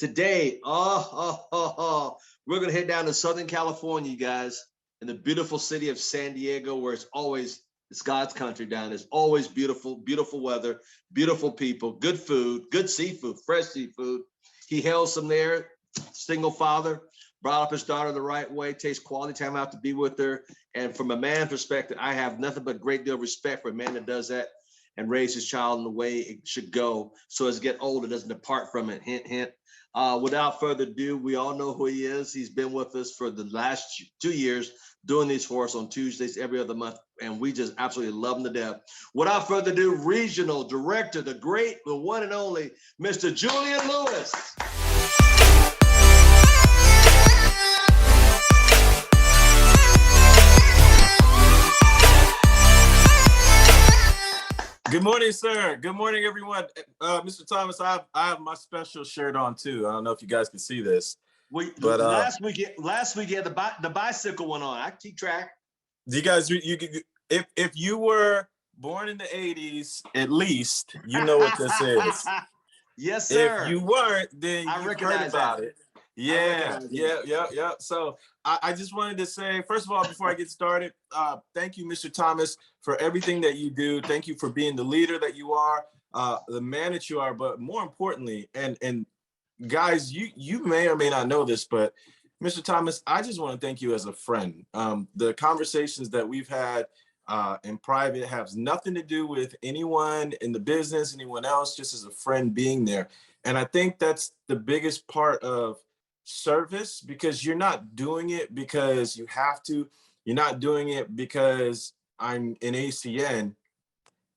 Today, we're going to head down to Southern California, you guys, in the beautiful city of San Diego, where it's God's country down. There's always beautiful, beautiful weather, beautiful people, good food, good seafood, fresh seafood. He hails from there, single father, brought up his daughter the right way, takes quality time out to be with her. And from a man's perspective, I have nothing but a great deal of respect for a man that does that and raise his child in the way it should go. So as it get older, it doesn't depart from it. Hint, hint. Without further ado, we all know who he is. He's been with us for the last 2 years, doing these for us on Tuesdays every other month, and we just absolutely love him to death. Without further ado, Regional Director, the great, the one and only, Mr. Julian Lewis. Good morning, sir. Good morning, everyone. Mr. Thomas, I have my special shirt on too. I don't know if you guys can see this. Last week you had the bicycle one on. I keep track. Do you guys? If you were born in the '80s, at least you know what this is. Yes, sir. If you weren't, then I you've heard about that. it. Yeah. So I just wanted to say, first of all, before I get started, thank you, Mr. Thomas, for everything that you do. Thank you for being the leader that you are, the man that you are, but more importantly, and guys, you may or may not know this, but Mr. Thomas, I just want to thank you as a friend. The conversations that we've had in private has nothing to do with anyone in the business, anyone else, just as a friend being there. And I think that's the biggest part of service, because you're not doing it because you have to. You're not doing it because I'm in ACN.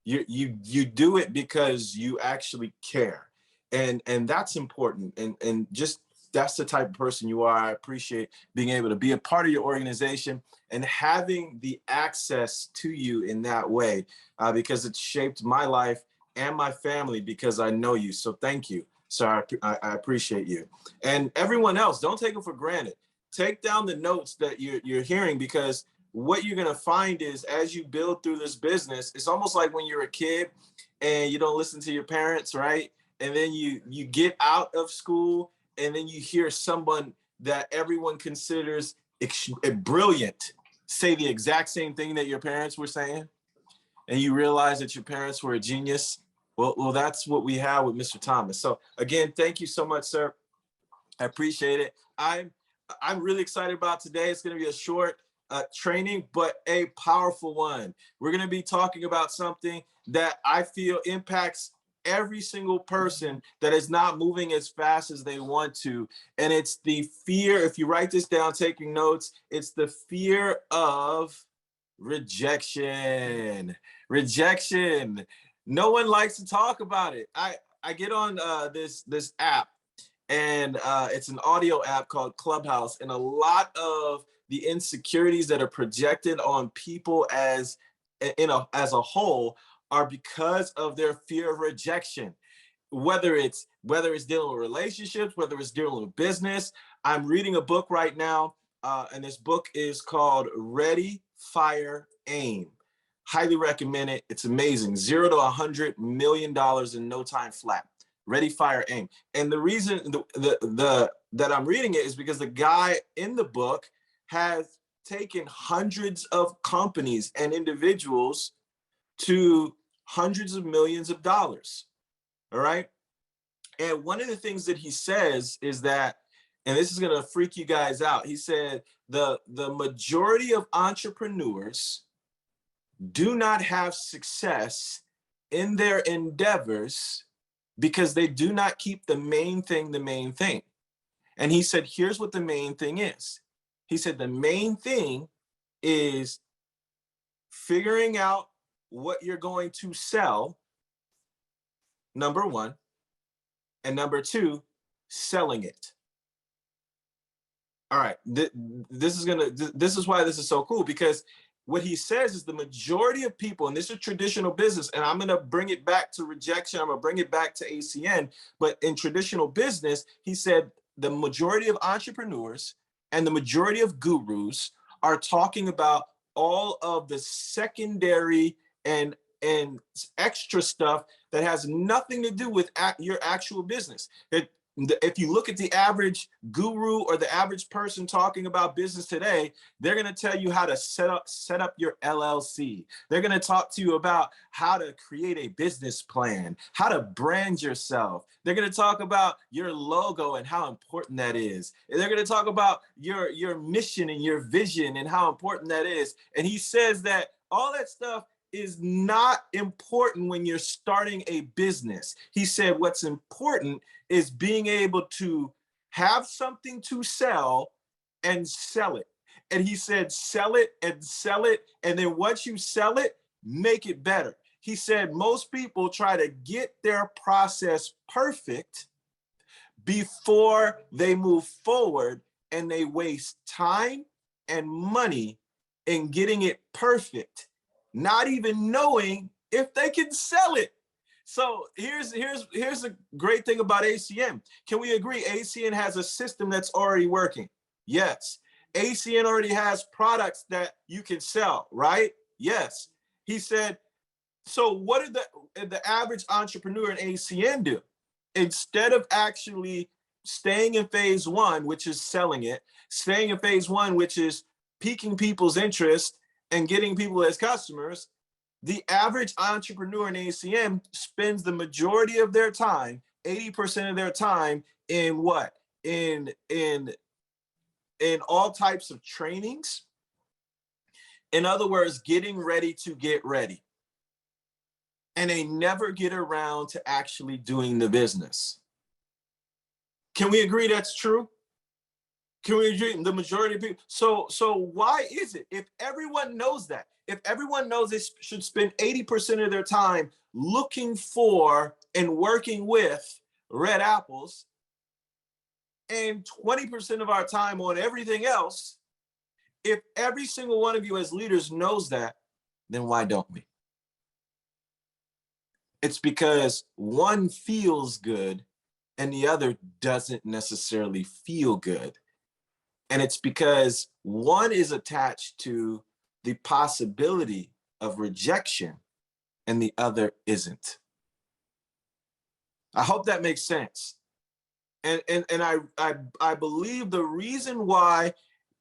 You do it because you actually care, and that's important. And just that's the type of person you are. I appreciate being able to be a part of your organization and having the access to you in that way, because it's shaped my life and my family because I know you. So thank you. So I appreciate you. And everyone else, don't take it for granted. Take down the notes that you're hearing, because what you're gonna find is, as you build through this business, it's almost like when you're a kid and you don't listen to your parents, right? And then you get out of school and then you hear someone that everyone considers brilliant say the exact same thing that your parents were saying, and you realize that your parents were a genius. Well, that's what we have with Mr. Thomas. So again, thank you so much, sir. I appreciate it. I'm really excited about today. It's going to be a short training, but a powerful one. We're going to be talking about something that I feel impacts every single person that is not moving as fast as they want to. And it's the fear, if you write this down, taking notes, it's the fear of rejection. Rejection. No one likes to talk about it. I get on this app, and it's an audio app called Clubhouse, and a lot of the insecurities that are projected on people as a whole are because of their fear of rejection. Whether it's dealing with relationships, whether it's dealing with business. I'm reading a book right now, and this book is called Ready, Fire, Aim. Highly recommend it. It's amazing. 0 to $100 million in no time flat. Ready, fire, aim. And the reason that I'm reading it is because the guy in the book has taken hundreds of companies and individuals to hundreds of millions of dollars. All right. And one of the things that he says is that, and this is going to freak you guys out, he said the majority of entrepreneurs do not have success in their endeavors because they do not keep the main thing the main thing. And he said, here's what the main thing is. He said, the main thing is figuring out what you're going to sell, number one, and number two, selling it. All right, this is why this is so cool, because what he says is the majority of people, and this is traditional business, and I'm going to bring it back to rejection, I'm going to bring it back to ACN, but in traditional business, he said the majority of entrepreneurs and the majority of gurus are talking about all of the secondary and extra stuff that has nothing to do with your actual business. if you look at the average guru or the average person talking about business today, they're going to tell you how to set up your LLC. They're going to talk to you about how to create a business plan, how to brand yourself. They're going to talk about your logo and how important that is. And they're going to talk about your mission and your vision and how important that is. And he says that all that stuff is not important when you're starting a business. He said what's important is being able to have something to sell and sell it. And he said, sell it and sell it. And then once you sell it, make it better. He said, most people try to get their process perfect before they move forward, and they waste time and money in getting it perfect, not even knowing if they can sell it. So here's a great thing about ACN. Can we agree ACN has a system that's already working? Yes. ACN already has products that you can sell, right? Yes. He said, so what did the average entrepreneur in ACN do? Instead of actually staying in phase one, which is selling it, staying in phase one, which is piquing people's interest and getting people as customers, the average entrepreneur in ACM spends the majority of their time, 80% of their time, in what? In all types of trainings. In other words, getting ready to get ready. And they never get around to actually doing the business. Can we agree that's true? Can we agree the majority of people? So why is it, if everyone knows that, if everyone knows they should spend 80% of their time looking for and working with red apples and 20% of our time on everything else, if every single one of you as leaders knows that, then why don't we? It's because one feels good and the other doesn't necessarily feel good. And it's because one is attached to the possibility of rejection and the other isn't. I hope that makes sense. And I believe the reason why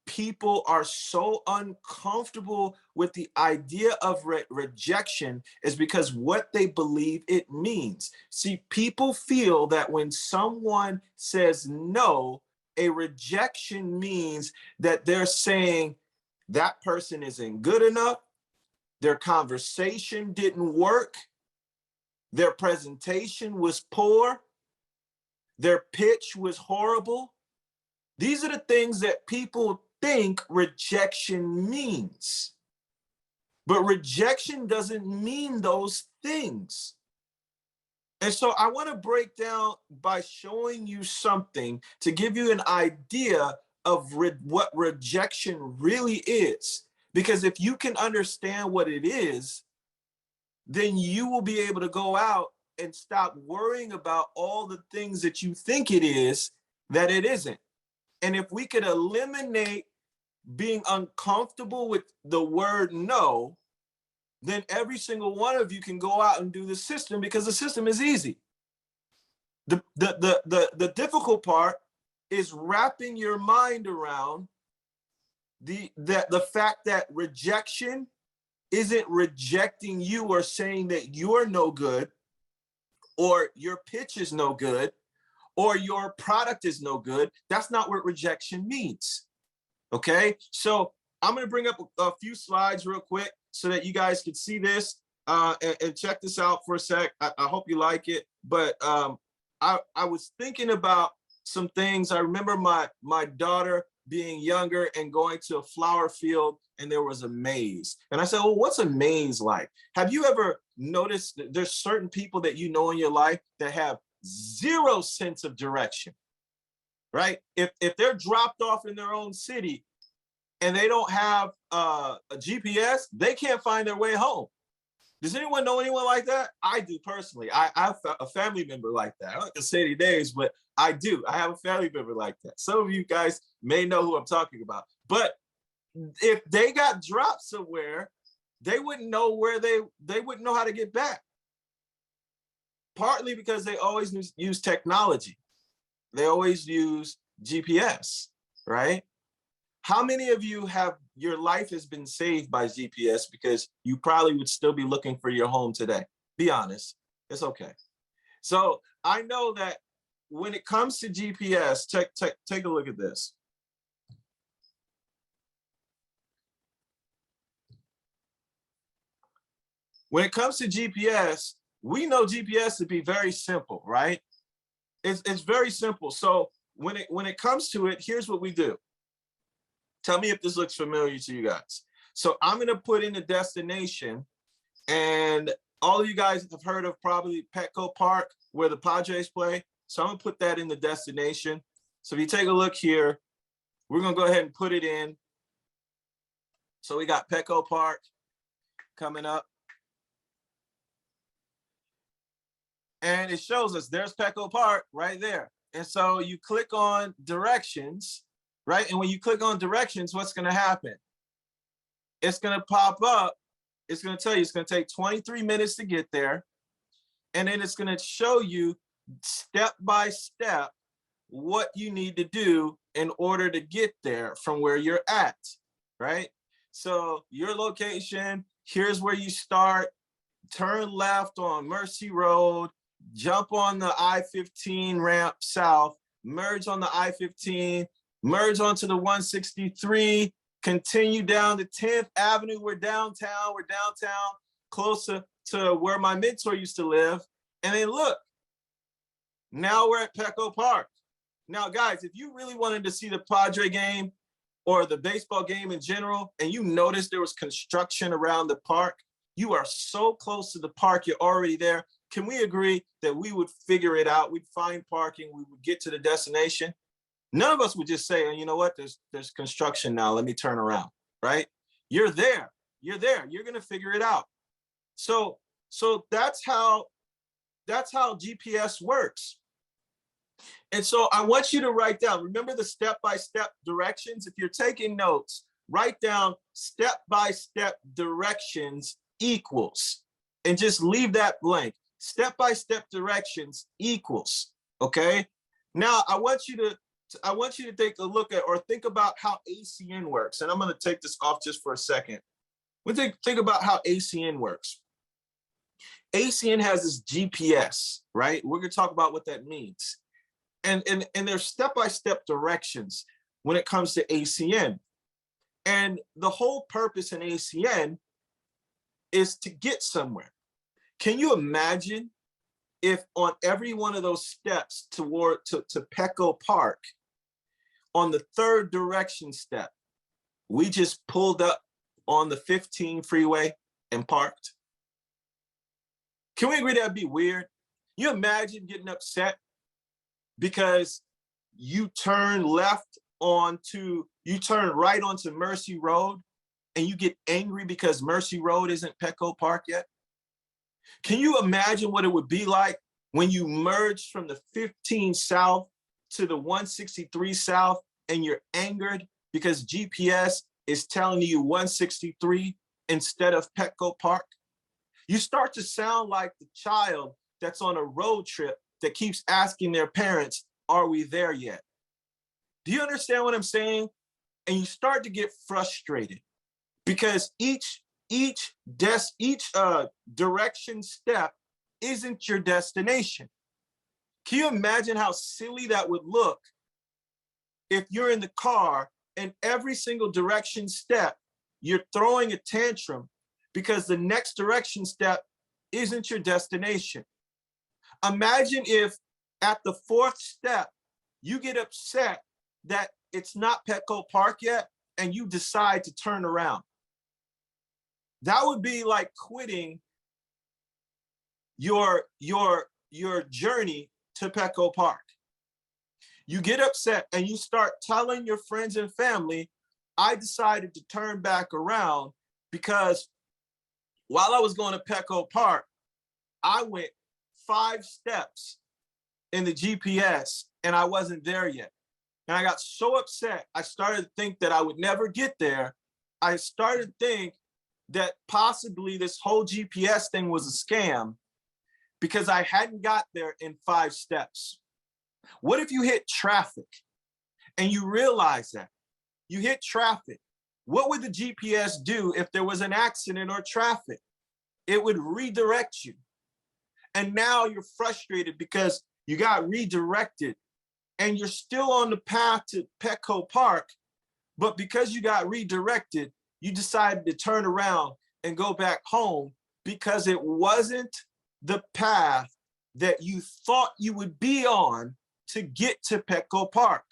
people are so uncomfortable with the idea of rejection is because what they believe it means. See, people feel that when someone says no, a rejection means that they're saying that person isn't good enough, their conversation didn't work, their presentation was poor, their pitch was horrible. These are the things that people think rejection means. But rejection doesn't mean those things. And so I want to break down by showing you something to give you an idea of what rejection really is. Because if you can understand what it is, then you will be able to go out and stop worrying about all the things that you think it is that it isn't. And if we could eliminate being uncomfortable with the word no, then every single one of you can go out and do the system, because the system is easy. The difficult part is wrapping your mind around the fact that rejection isn't rejecting you or saying that you're no good, or your pitch is no good, or your product is no good. That's not what rejection means. Okay, so I'm going to bring up a few slides real quick so that you guys can see this and check this out for a sec. I hope you like it. But I was thinking about some things. I remember my daughter being younger and going to a flower field, and there was a maze. And I said, well, what's a maze like? Have you ever noticed that there's certain people that you know in your life that have zero sense of direction, right? If they're dropped off in their own city and they don't have a GPS, they can't find their way home. Does anyone know anyone like that? I do personally. I have a family member like that. I don't like to say any names, but I do. I have a family member like that. Some of you guys may know who I'm talking about. But if they got dropped somewhere, they wouldn't know where they wouldn't know how to get back. Partly because they always use technology. they always use GPS, right? How many of you have your life has been saved by GPS because you probably would still be looking for your home today? Be honest, it's okay. So I know that when it comes to GPS, take a look at this. When it comes to GPS, we know GPS to be very simple, right? It's very simple. So when it comes to it, here's what we do. Tell me if this looks familiar to you guys. So I'm gonna put in the destination, and all of you guys have heard of probably Petco Park, where the Padres play. So I'm gonna put that in the destination. So if you take a look here, we're gonna go ahead and put it in. So we got Petco Park coming up. And it shows us there's Petco Park right there. And so you click on directions, right? And when you click on directions, what's gonna happen? It's gonna pop up. It's gonna tell you it's gonna take 23 minutes to get there. And then it's gonna show you step by step what you need to do in order to get there from where you're at, right? So your location, here's where you start, turn left on Mercy Road, jump on the I-15 ramp south, merge on the I-15, merge onto the 163, continue down to 10th Avenue. We're downtown, closer to where my mentor used to live. And then look, now we're at Petco Park. Now, guys, if you really wanted to see the Padre game or the baseball game in general, and you noticed there was construction around the park, you are so close to the park, you're already there. Can we agree that we would figure it out? We'd find parking, we would get to the destination. None of us would just say, you know what, there's construction now, let me turn around, right? You're there, you're gonna figure it out. So that's how GPS works. And so I want you to write down, remember the step-by-step directions? If you're taking notes, write down step-by-step directions equals, and just leave that blank. Step-by-step directions equals, okay? Now I want you to take a look at or think about how ACN works. And I'm gonna take this off just for a second. We think about how ACN works. ACN has this GPS, right? We're gonna talk about what that means. And there's step-by-step directions when it comes to ACN. And the whole purpose in ACN is to get somewhere. Can you imagine if on every one of those steps to Petco Park, on the third direction step, we just pulled up on the 15 freeway and parked? Can we agree that'd be weird? You imagine getting upset because you turn right onto Mercy Road, and you get angry because Mercy Road isn't Petco Park yet? Can you imagine what it would be like when you merge from the 15 South to the 163 South and you're angered because GPS is telling you 163 instead of Petco Park? You start to sound like the child that's on a road trip that keeps asking their parents, are we there yet? Do you understand what I'm saying? And you start to get frustrated because each direction step isn't your destination. Can you imagine how silly that would look if you're in the car and every single direction step, you're throwing a tantrum because the next direction step isn't your destination? Imagine if at the fourth step, you get upset that it's not Petco Park yet and you decide to turn around. That would be like quitting your journey to Petco Park. You get upset and you start telling your friends and family, I decided to turn back around because while I was going to Petco Park, I went 5 steps in the GPS and I wasn't there yet. And I got so upset, I started to think that I would never get there. I started to think that possibly this whole GPS thing was a scam because I hadn't got there in 5 steps. What if you hit traffic and you realize that you hit traffic? What would the GPS do if there was an accident or traffic? It would redirect you. And now you're frustrated because you got redirected and you're still on the path to Petco Park, but because you got redirected, you decided to turn around and go back home because it wasn't the path that you thought you would be on to get to Petco Park.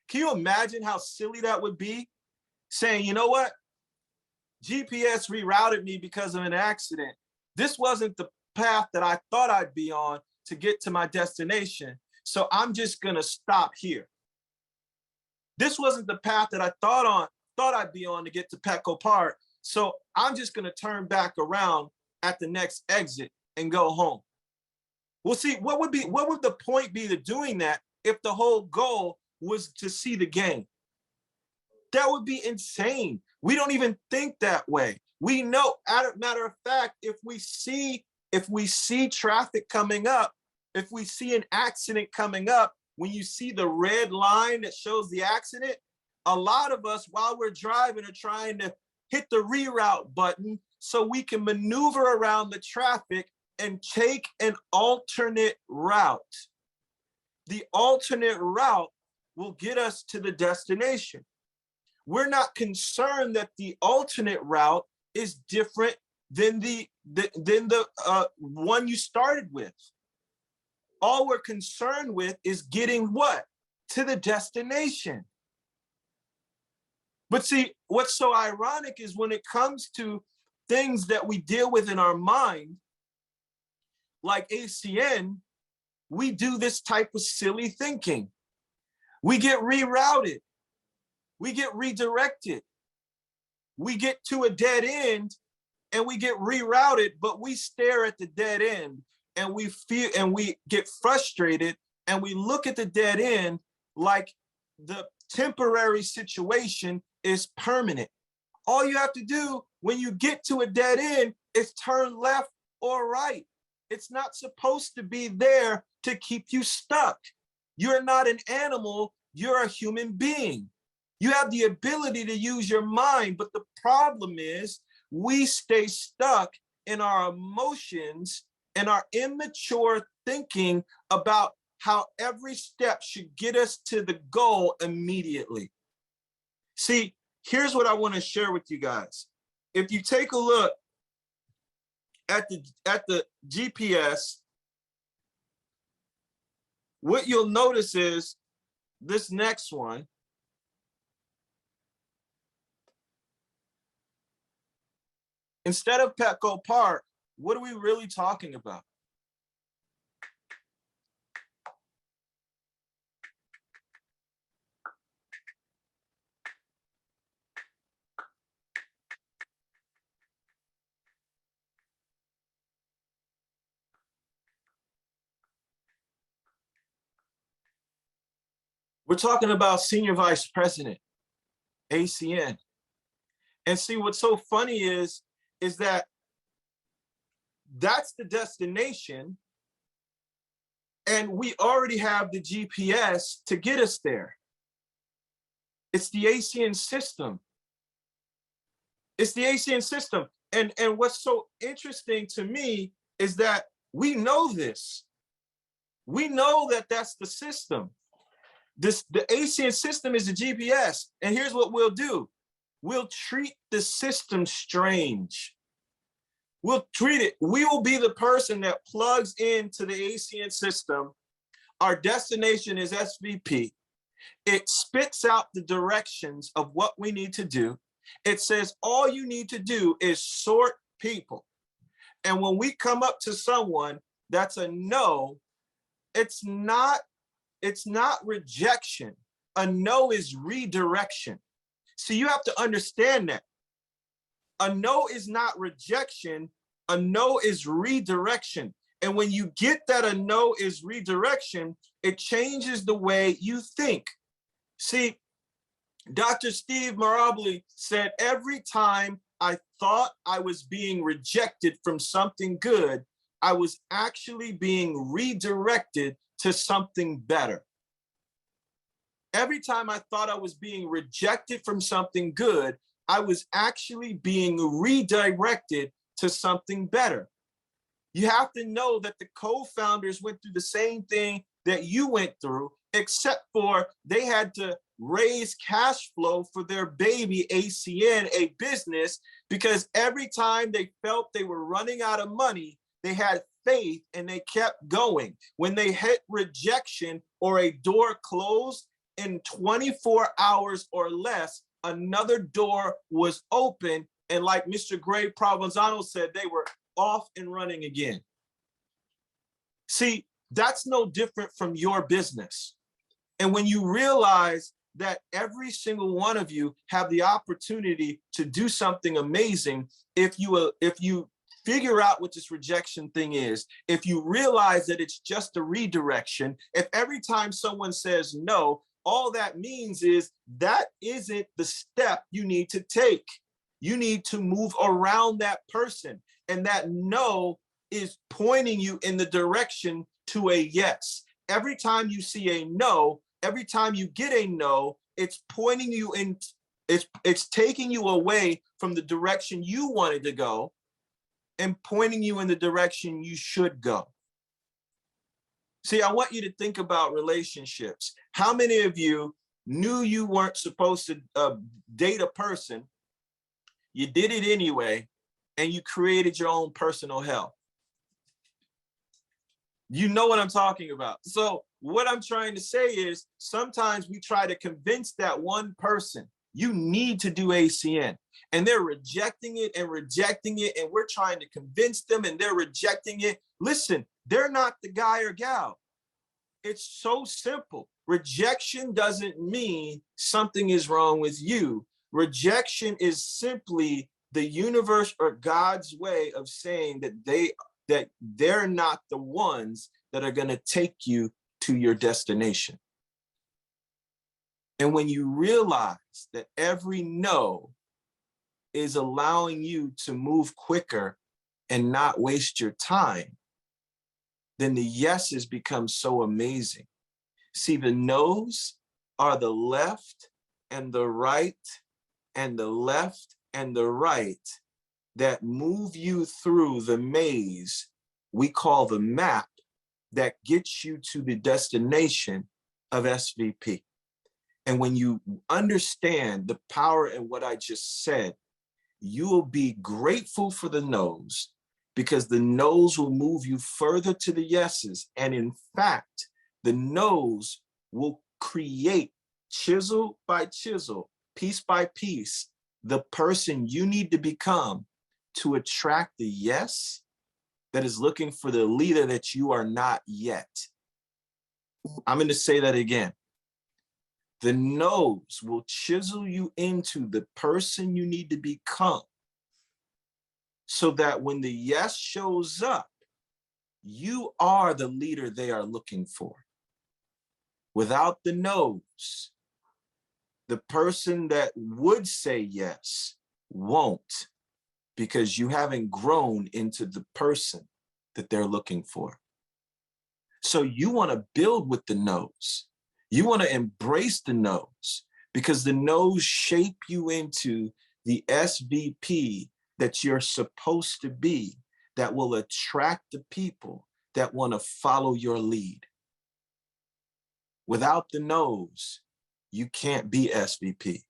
Can you imagine how silly that would be? Saying, you know what? GPS rerouted me because of an accident. This wasn't the path that I thought I'd be on to get to my destination. So I'm just gonna stop here. This wasn't the path that I thought I'd be on to get to Petco Park. So I'm just gonna turn back around at the next exit and go home. Well, see, what would the point be to doing that if the whole goal was to see the game? That would be insane. We don't even think that way. We know, matter of fact, if we see traffic coming up, if we see an accident coming up, when you see the red line that shows the accident, a lot of us, while we're driving, are trying to hit the reroute button so we can maneuver around the traffic and take an alternate route. The alternate route will get us to the destination. We're not concerned that the alternate route is different than the one you started with. All we're concerned with is getting what? To the destination. But see, what's so ironic is when it comes to things that we deal with in our mind, like ACN, we do this type of silly thinking. We get rerouted. We get redirected. We get to a dead end and we get rerouted, but we stare at the dead end and we feel and we get frustrated and we look at the dead end like the temporary situation is permanent. All you have to do when you get to a dead end is turn left or right. It's not supposed to be there to keep you stuck. You're not an animal, you're a human being. You have the ability to use your mind, but the problem is we stay stuck in our emotions and our immature thinking about how every step should get us to the goal immediately. See, here's what I want to share with you guys. If you take a look at the GPS, what you'll notice is this next one. Instead of Petco Park, what are we really talking about? We're talking about Senior Vice President, ACN. And see, what's so funny is that that's the destination and we already have the GPS to get us there. It's the ACN system. It's the ACN system. And what's so interesting to me is that we know this. We know that that's the system. The ACN system is the GPS. And here's what we'll do. We'll treat the system strange. We'll treat it. We will be the person that plugs into the ACN system. Our destination is SVP. It spits out the directions of what we need to do. It says all you need to do is sort people. And when we come up to someone that's a no, it's not rejection. A no is redirection. So you have to understand that. A no is not rejection. A no is redirection. And when you get that a no is redirection, it changes the way you think. See, Dr. Steve Maraboli said, every time I thought I was being rejected from something good, I was actually being redirected to something better. Every time I thought I was being rejected from something good, I was actually being redirected to something better. You have to know that the co-founders went through the same thing that you went through, except for they had to raise cash flow for their baby ACN, a business, because every time they felt they were running out of money, they had faith and they kept going. When they hit rejection or a door closed, in 24 hours or less, another door was open. And like Mr. Gray Provenzano said, they were off and running again. See, that's no different from your business. And when you realize that every single one of you have the opportunity to do something amazing, if you figure out what this rejection thing is, if you realize that it's just a redirection, if every time someone says no, all that means is that isn't the step you need to take. You need to move around that person. And that no is pointing you in the direction to a yes. Every time you see a no, every time you get a no, it's pointing you in, it's taking you away from the direction you wanted to go and pointing you in the direction you should go. See, I want you to think about relationships. How many of you knew you weren't supposed to date a person, you did it anyway, and you created your own personal hell? You know what I'm talking about. So what I'm trying to say is sometimes we try to convince that one person, you need to do ACN, and they're rejecting it and rejecting it, and we're trying to convince them and they're rejecting it. Listen, they're not the guy or gal. It's so simple. Rejection doesn't mean something is wrong with you. Rejection is simply the universe or God's way of saying that they're not the ones that are going to take you to your destination. And when you realize that every no is allowing you to move quicker and not waste your time, then the yeses become so amazing. See, the no's are the left and the right and the left and the right that move you through the maze we call the map that gets you to the destination of SVP. And when you understand the power in what I just said, you will be grateful for the no's, because the no's will move you further to the yeses. And in fact, the no's will create, chisel by chisel, piece by piece, the person you need to become to attract the yes that is looking for the leader that you are not yet. I'm going to say that again. The no's will chisel you into the person you need to become, so that when the yes shows up, you are the leader they are looking for. Without the no's, the person that would say yes won't, because you haven't grown into the person that they're looking for. So you want to build with the no's. You want to embrace the no's, because the no's shape you into the SVP that you're supposed to be, that will attract the people that want to follow your lead. Without the no's, you can't be SVP,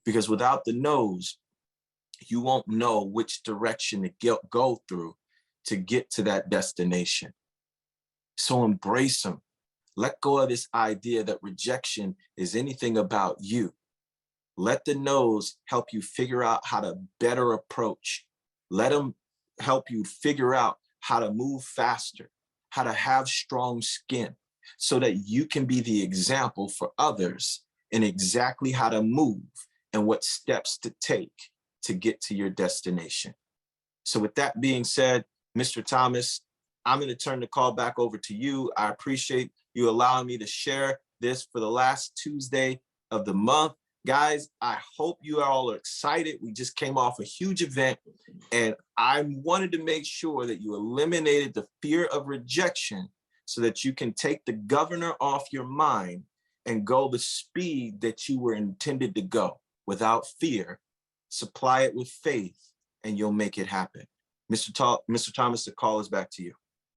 because without the no's, you won't know which direction to go through to get to that destination. So embrace them. Let go of this idea that rejection is anything about you. Let the no's help you figure out how to better approach. Let them help you figure out how to move faster, how to have strong skin, so that you can be the example for others in exactly how to move and what steps to take to get to your destination. So with that being said, Mr. Thomas, I'm going to turn the call back over to you. I appreciate you allowing me to share this for the last Tuesday of the month. Guys, I hope you all are excited. We just came off a huge event, and I wanted to make sure that you eliminated the fear of rejection so that you can take the governor off your mind and go the speed that you were intended to go without fear. Supply it with faith, and you'll make it happen. Mr. Thomas, the call is back to you.